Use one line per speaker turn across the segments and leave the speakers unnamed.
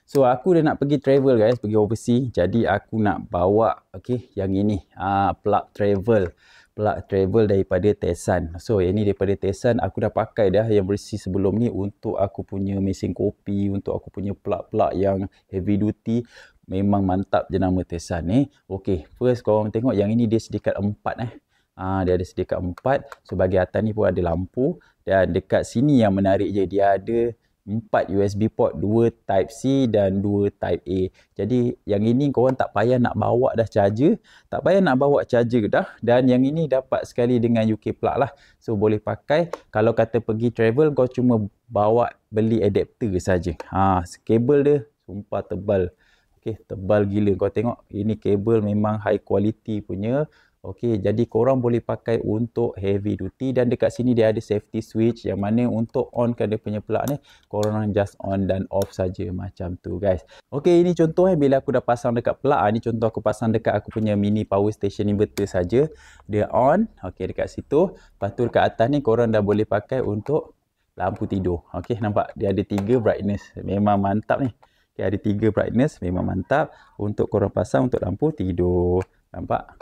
So aku dah nak pergi travel guys, pergi overseas. Jadi aku nak bawa yang ini, plug travel daripada Tesan. So yang ni daripada Tesan, aku dah pakai dah yang versi sebelum ni untuk aku punya mesin kopi, untuk aku punya plug-plug yang heavy duty. Memang mantap je nama Tesan ni. Okey, first korang tengok yang ini dia sediakan 4 dia ada sediakan 4. So bagi atas ni pun ada lampu, dan dekat sini yang menarik je, dia ada 4 USB port, 2 Type C dan 2 Type A. Jadi yang ini korang tak payah nak bawa dah charger, dah. Dan yang ini dapat sekali dengan UK plug lah. So boleh pakai kalau kata pergi travel, kau cuma bawa beli adapter saja. Kabel dia sumpah tebal. Tebal gila. Kau tengok ini kabel memang high quality punya. Jadi korang boleh pakai untuk heavy duty, dan dekat sini dia ada safety switch yang mana untuk onkan dia punya plug ni, korang just on dan off saja macam tu guys. Ini contoh bila aku dah pasang dekat plug. Ni contoh aku pasang dekat aku punya mini power station inverter saja. Dia on. Dekat situ. Lepas tu dekat atas ni korang dah boleh pakai untuk lampu tidur. Nampak dia ada 3 brightness. Memang mantap ni. Ada 3 brightness, memang mantap untuk korang pasang untuk lampu tidur. Nampak?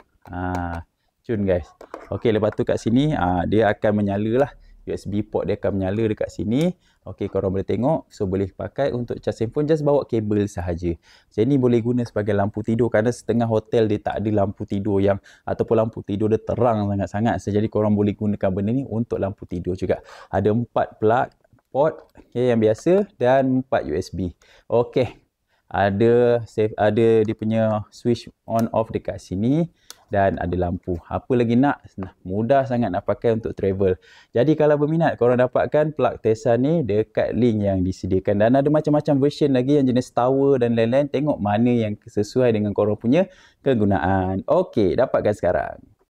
Cun guys. Lepas tu kat sini dia akan menyala lah. USB port dia akan menyala dekat sini. Korang boleh tengok. So boleh pakai untuk charge handphone, just bawa kabel sahaja. Jadi ni boleh guna sebagai lampu tidur, kerana setengah hotel dia tak ada lampu tidur yang, ataupun lampu tidur dia terang sangat-sangat. Jadi korang boleh gunakan benda ni untuk lampu tidur juga. Ada 4 plug port yang biasa dan 4 USB. Ada dia punya switch on off dekat sini, dan ada lampu. Apa lagi nak? Mudah sangat nak pakai untuk travel. Jadi kalau berminat, korang dapatkan plug Tesan ni dekat link yang disediakan. Dan ada macam-macam version lagi yang jenis tower dan lain-lain. Tengok mana yang sesuai dengan korang punya kegunaan. Dapatkan sekarang.